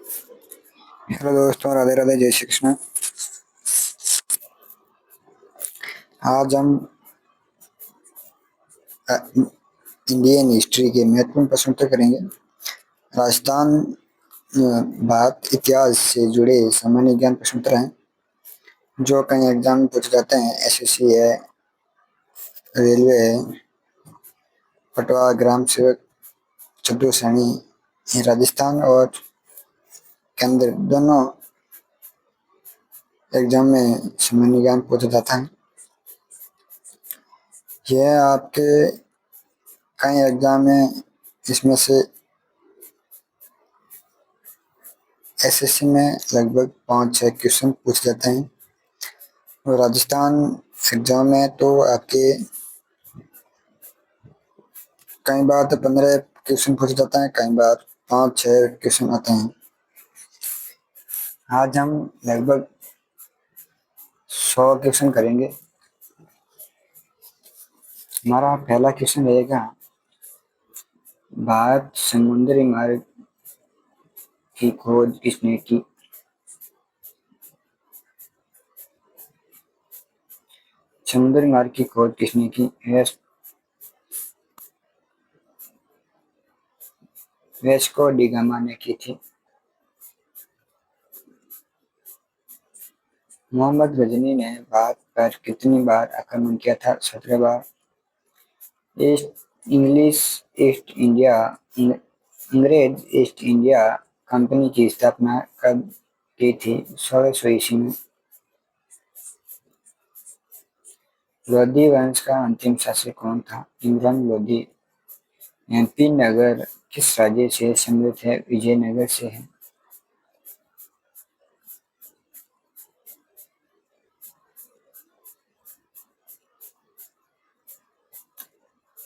Hello दोस्तों, राधे राधे, जय श्री कृष्ण। आज हम अ, इंडियन हिस्ट्री के महत्वपूर्ण प्रश्न उत्तर करेंगे। राजस्थान भारत इतिहास से जुड़े सामान्य ज्ञान प्रश्न उत्तर हैं जो कई एग्जाम में पूछे जाते हैं। एसएससी है, रेलवे है, पटवा, ग्राम सेवक, चतुर श्रेणी। राजस्थान और केंद्र दोनों एग्जाम में सामान्य ज्ञान पूछा जाता है। यह आपके कई एग्जाम में इसमें से एसएससी में लगभग 5-6 क्वेश्चन पूछे जाते हैं और राजस्थान एग्जाम में तो आपके कई बार तो 15 क्वेश्चन पूछे जाते हैं, कई बार 5-6 क्वेश्चन आते हैं। आज हम लगभग 100 क्वेश्चन करेंगे। हमारा पहला क्वेश्चन रहेगा, भारत समुद्री मार्ग की खोज किसने की? समुद्री मार्ग की खोज किसने की? वेस्को डी गामा ने की थी। मोहम्मद गजनी ने भारत पर कितनी बार आक्रमण किया था? 17 बार। इंग्लिश ईस्ट इंडिया अंग्रेज ईस्ट इंडिया कंपनी की स्थापना कब की थी? 1600 ईस्वी में। लोधी वंश का अंतिम शासक कौन था? इमरान लोधी। एमपी नगर किस राज्य से सम्मिलित है? विजयनगर से है।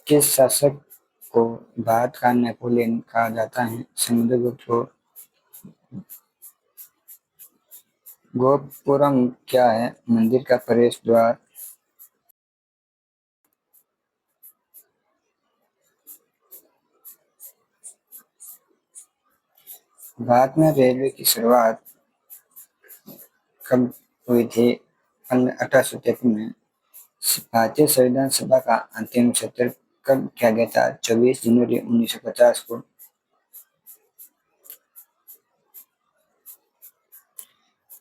किस शासक को भारत का नेपोलियन कहा जाता है? समुद्रगुप्त को। गोपुरम क्या है? मंदिर का प्रवेश द्वार। भारत में रेलवे की शुरुआत कब हुई थी? 1853 में। भारतीय संविधान सभा का अंतिम सत्र कब किया गया था? 24 जनवरी 1950 को।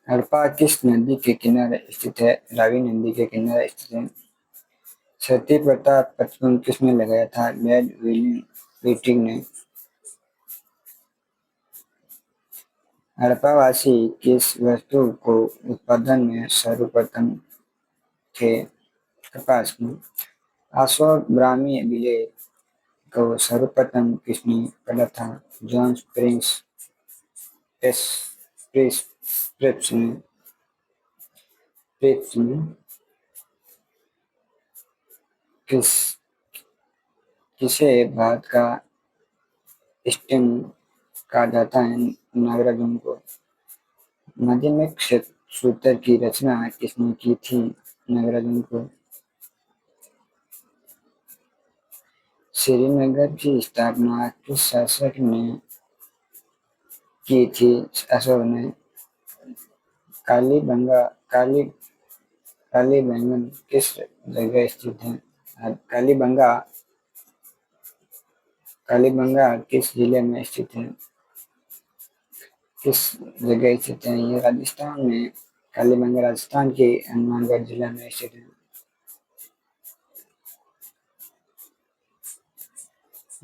हड़प्पा किस नदी के किनारे स्थित है? रावी नदी के किनारे स्थित है। सती प्रथा प्रतिबंध किसने लगाया था? लॉर्ड विलियम ने। हड़प्पावासी किस वस्तु को उत्पादन में सर्वप्रथम थे? कपास में। अश्वब्राह्मी विलेय को सर्वप्रथम किसने पढ़ा था? जॉन प्रेस्प ने। किसे भारत का स्टेम कहा जाता है? नागराजन को। माध्यमिक सूत्र की रचना किसने की थी? नागराजन को। श्रीनगर की स्थापना किस शासक ने की थी? अशोक ने। कालीबंगा किस जगह स्थित है? कालीबंगा किस जिले में स्थित है? किस जगह स्थित है? ये राजस्थान में। कालीबंगा राजस्थान के हनुमानगढ़ जिला में स्थित है।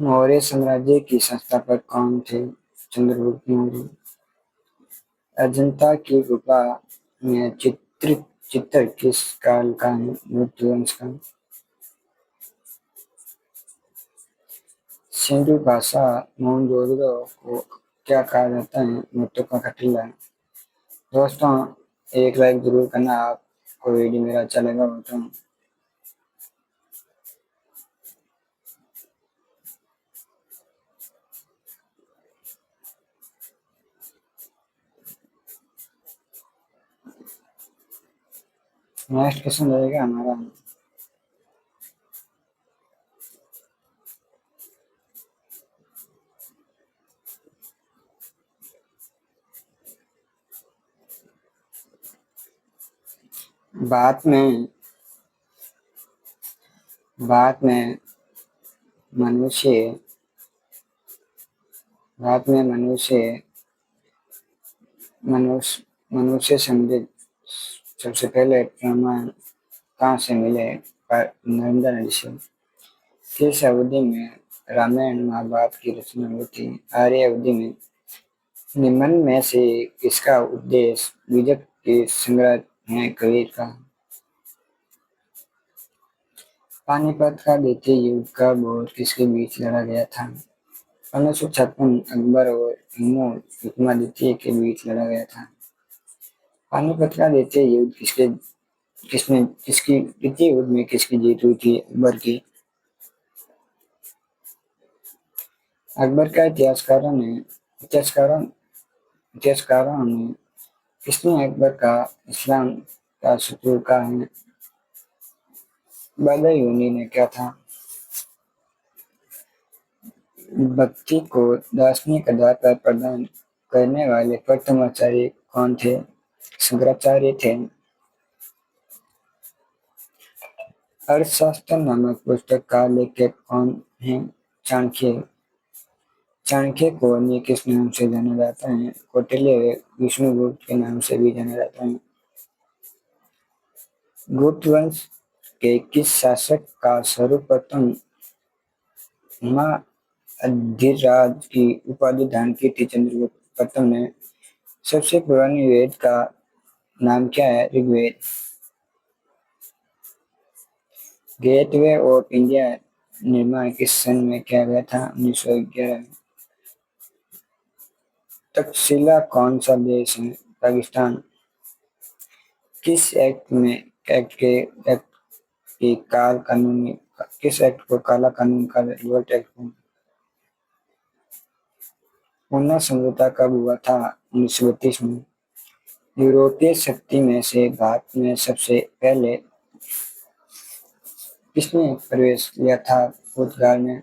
मौर्य साम्राज्य के संस्थापक कौन थे? चंद्रगुप्त मौर्य। अजंता की गुफा में चित्रित चित्र किस काल का है? गुप्त वंश का। सिंधु भाषा मोहनजोदड़ो को क्या कहा जाता है? मुद्दों का खटीला। दोस्तों, एक लाइक जरूर करना आपको वीडियो मेरा अच्छा लगा हो तो। नेक्स्ट क्वेश्चन रहेगा हमारा, भारत में भारत में मनुष्य भारत में मनुष्य मनुष्य समृद्ध सबसे पहले प्रमाण कहाँ से मिले? पर नरेंद्र ऋषि। किस अवधि में रामायण महाभारत की रचना हुई थी? आर्य अवधि में। निम्न में से किसका उद्देश्य बीजक के संग्रह है? कबीर का। पानीपत का द्वितीय युद्ध कब और किसके बीच लड़ा गया था? 1556 अकबर और विक्रमादित्य के बीच लड़ा गया था। पानीपत का द्वितीय युद्ध किसकी द्वितीय युद्ध में किसकी जीत हुई थी? अकबर की। अकबर का इतिहासकारों ने किसने अकबर का इस्लाम का शत्रु कहा है? बदायूंनी ने क्या था? भक्ति को दार्शनिक आधार पर प्रदान करने वाले प्रथम आचार्य कौन थे? शंकराचार्य थे। अर्थशास्त्र नामक पुस्तक का लेखक कौन है? चाणक्य। चाणक्य को अन्य किस नाम से जाना जाता है? कौटिल्य व विष्णुगुप्त के नाम से भी जाना जाता है। गुप्त वंश के किस शासक का सर्वप्रथम महाअधिराज की उपाधि धारण की थी? चंद्रगुप्त प्रथम ने। सबसे पुरानी वेद का नाम क्या है? ऋग्वेद। गेटवे ऑफ इंडिया निर्माण किस सन में किया गया था? 1911 में। तक्षशिला कौन सा देश है? पाकिस्तान। किस एक्ट की काल कानूनी किस एक्ट को काला कानून का रिवोल्ट एक्ट को? पूना समझौता कब हुआ था? 1932 में। यूरोपीय शक्ति में से भारत में सबसे पहले किसने प्रवेश किया था? पुर्तगाल में।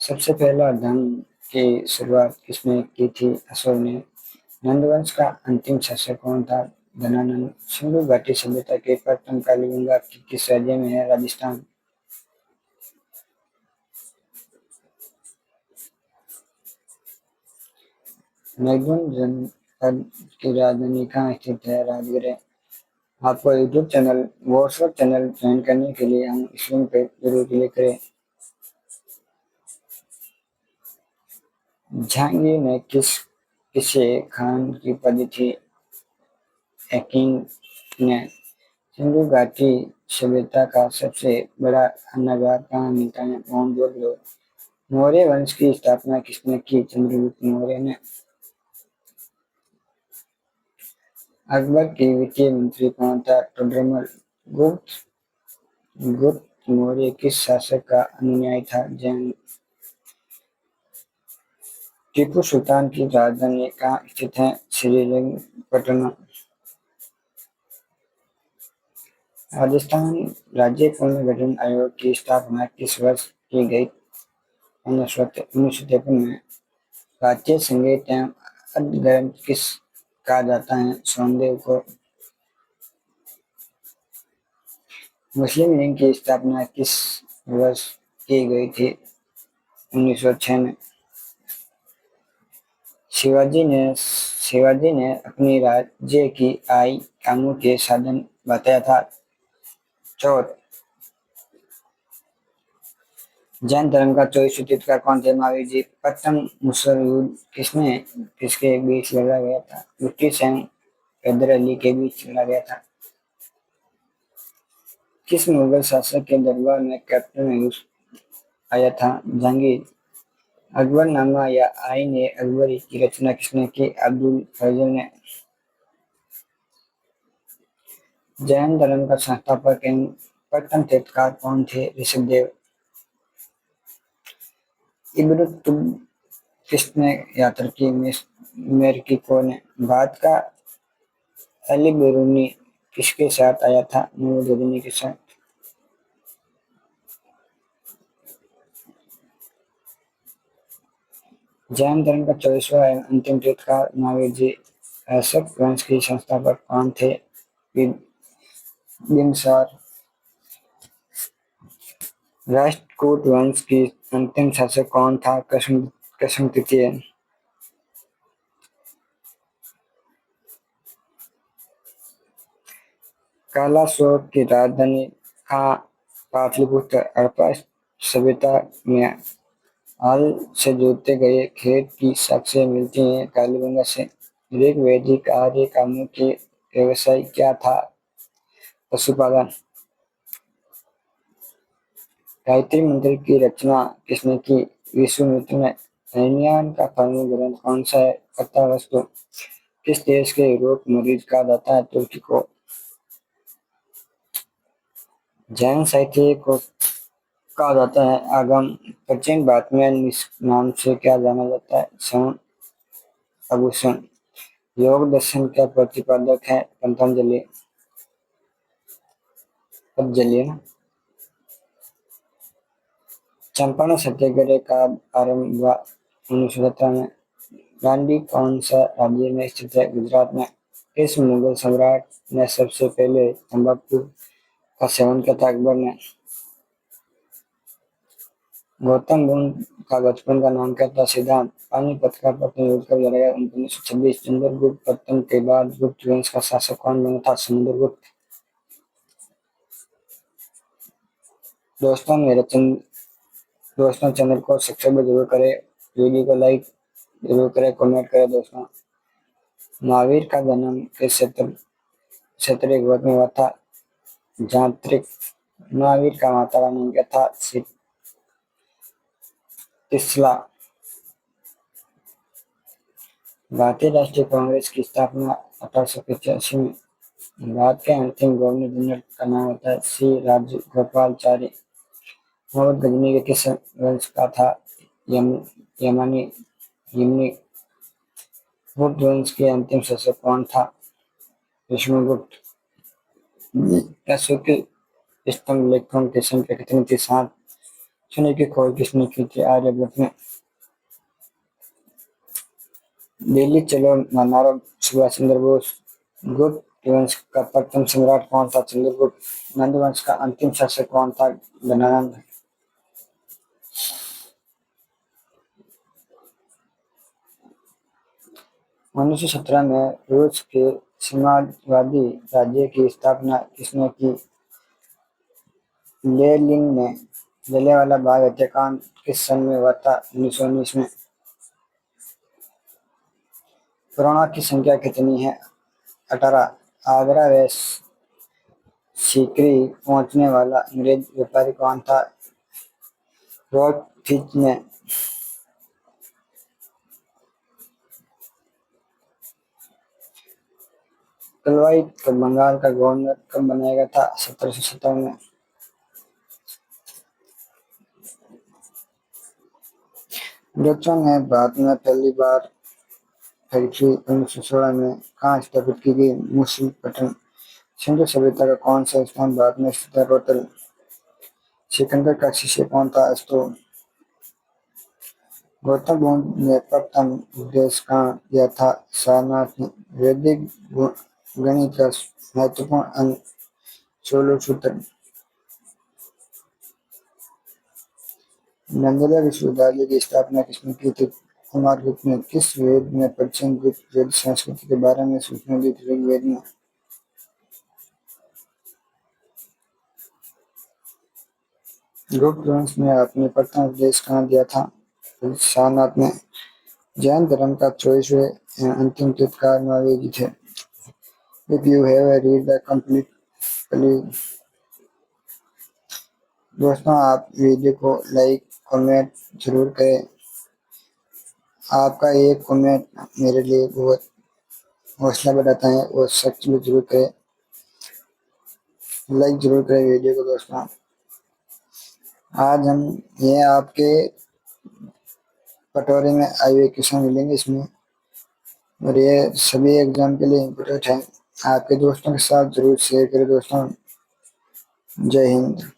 सबसे पहला धर्म की शुरुआत किसने की थी? अशोक ने। नंदवंश का अंतिम शासक कौन था? धनानंद। सिंधु घाटी सभ्यता के प्रथम काली गंगा किस राज्य में है? राजस्थान। मेघदूत जनपद की राजधानी कहाँ स्थित है? राजगृह। आपको YouTube channel WhatsApp channel join करने के लिए हम इस लिंक पे जरूर क्लिक करें। जहांगीर ने किसे खान की उपाधि थी? किंग ने। सिंधु घाटी सभ्यता का सबसे बड़ा अन्नागार कहाँ मिलता है? मोहनजोदड़ो। मौर्य वंश की स्थापना किसने की? चंद्रगुप्त मौर्य ने। अकबर के वित्तीय मंत्री कौन था? टोडरमल। गुप्त मौर्य किस शासक का अनुयायी था? जैन। टीपू सुल्तान की राजधानी कहाँ स्थित है? श्रीरंगपट्टनम। राजस्थान राज्य पुनर्गठन आयोग की स्थापना किस वर्ष की गई? 1953 में। राज्य संगीत एवं अद्य किस कहा जाता है? सोमदेव को। मुस्लिम लीग की स्थापना किस वर्ष की गई थी? 1906 में। शिवाजी ने अपनी राज्य की आय का मुख्य साधन बताया था? चौथ। जैन धर्म का 24 तीर्थंकर कौन थे? महावीर जी। प्रथम मुसलमान युद्ध किसके बीच लड़ा गया था? ब्रिटिश एवं हैदर अली के बीच लड़ा गया था। किस मुगल शासक के दरबार में कैप्टन आया था? जहांगीर। अकबरनामा या आईन अकबरी की रचना किसने की? अब्दुल फजल ने। जैन धर्म का संस्थापक एवं प्रथम तीर्थंकर कौन थे? ऋषभदेव। इब्न किसने यात्रा की? मेरकिको ने। भारत का अली बिरूनी किसके साथ आया था? मोहम्मद गजनी के साथ। जैन धर्म का 24वां एवं अंतिम तीर्थंकर महावीर जी अशोक वंश की संस्थापक कौन थे? बिंबिसार। राष्ट्रकूट वंश की अंतिम शासक कौन था? कृष्ण तृतीय। कालाशोक की राजधानी कहाँ? पाटलिपुत्र। हड़प्पा सभ्यता में हल से जोते गए खेत की साक्ष्य मिलती हैं कालीबंगा से। ऋग्वैदिक आर्य का मुख्य व्यवसाय क्या था? पशुपालन। गायत्री मंत्र की रचना किसने की? विश्वामित्र ने। हिनयान का धर्म ग्रंथ कौन सा है? कथावस्तु। किस देश के रोग मरीज कहा जाता है? तुर्की को। जैन साहित्य को कहा जाता है आगम। प्राचीन भारत में इस नाम से क्या जाना जाता है? स्वर्ण आभूषण। योग दर्शन का प्रतिपादक है? पतंजलि। ना। चंपारण सत्याग्रह का आरंभ हुआ 1917 में। दांडी कौन सा राज्य में स्थित है? गुजरात में। किस मुगल सम्राट ने सबसे पहले तंबाकू का सेवन किया था? अकबर ने। गौतम बुद्ध का बचपन का नाम क्या था? सिद्धार्थ। पानीपत का प्रथम युद्ध कब लड़ा गया? 1926। चंद्रगुप्त प्रथम के बाद गुप्त वंश का शासक कौन बना था? समुद्रगुप्त। दोस्तों चैनल को सब्सक्राइब जरूर करें, वीडियो को लाइक जरूर करें, कमेंट करें। दोस्तों, महावीर का जन्म किस क्षेत्रीय ग्रंथ में हुआ था? जांत्रिक। महावीर का माता का नाम क्या था? तिसला। भारतीय राष्ट्रीय कांग्रेस की स्थापना 1885 में। भारत के अंतिम गवर्नर जनरल का नाम होता है सी राजगोपालाचारी। मोहम्मद गजनी के किस वंश का था? यमनी। गुप्त वंश के अंतिम शासक कौन था? विष्णुगुप्त। अशोक के स्तंभ लेखों की संख्या कितनी थी? 7। सोने की खोज किसने की थी? आर्यभट्ट ने। दिल्ली चलो नारा सुभाष चंद्र बोस। गुप्त वंश का प्रथम सम्राट कौन था? चंद्रगुप्त। नंद वंश का अंतिम शासक कौन था? धनानंद। उन्नीस सौ 17 में रूस के समाजवादी राज्य की स्थापना किसने की? लेनिन ने। जलियांवाला बाग हत्याकांड किस सन में हुआ था? 1919 में। कोरोना की संख्या कितनी है? 18। आगरा व सीकरी पहुंचने वाला अंग्रेज व्यापारी कौन था? रॉबर्ट फिच ने। क्लाइव को बंगाल का गवर्नर कब बनाया गया था? 1757 में। अंग्रेजों ने भारत में पहली बार फैक्ट्री 1916 में कहाँ स्थापित की गई? मूसलपट्टनम। सिंधु सभ्यता का कौन सा स्थान भारत में स्थित है? रोहतल। सिकंदर का शिष्य कौन था? अस्तोल। गौतम बुद्ध ने प्रथम उपदेश कहाँ दिया था? सारनाथ में। वैदिक गणित का महत्वपूर्ण अंग 16 सूत्र। नालंदा विश्वविद्यालय की स्थापना किसने की थी? कुमारगुप्त ने। किस वेद में प्राचीन गुप्त वेद संस्कृति के बारे में सूचना दी थी? ऋग्वेद में। गुप्त वंश ने अपने प्रथम उपदेश कहाँ दिया था? सारनाथ में। जैन धर्म का 24वें अंतिम तीर्थंकर महावीर जी थे। If you have read the complete, please दोस्तों, आप वीडियो को लाइक कमेंट जरूर करें। आपका एक कमेंट मेरे लिए बहुत हौसला बढ़ाता है और सच में जरूर करें, लाइक जरूर करें वीडियो को। दोस्तों, आज हम ये आपके कटोरे में आई हुए क्वेश्चन मिलेंगे इसमें, और ये सभी एग्जाम के लिए इम्पोर्टेंट है। आपके दोस्तों के साथ जरूर शेयर करें। दोस्तों, जय हिंद।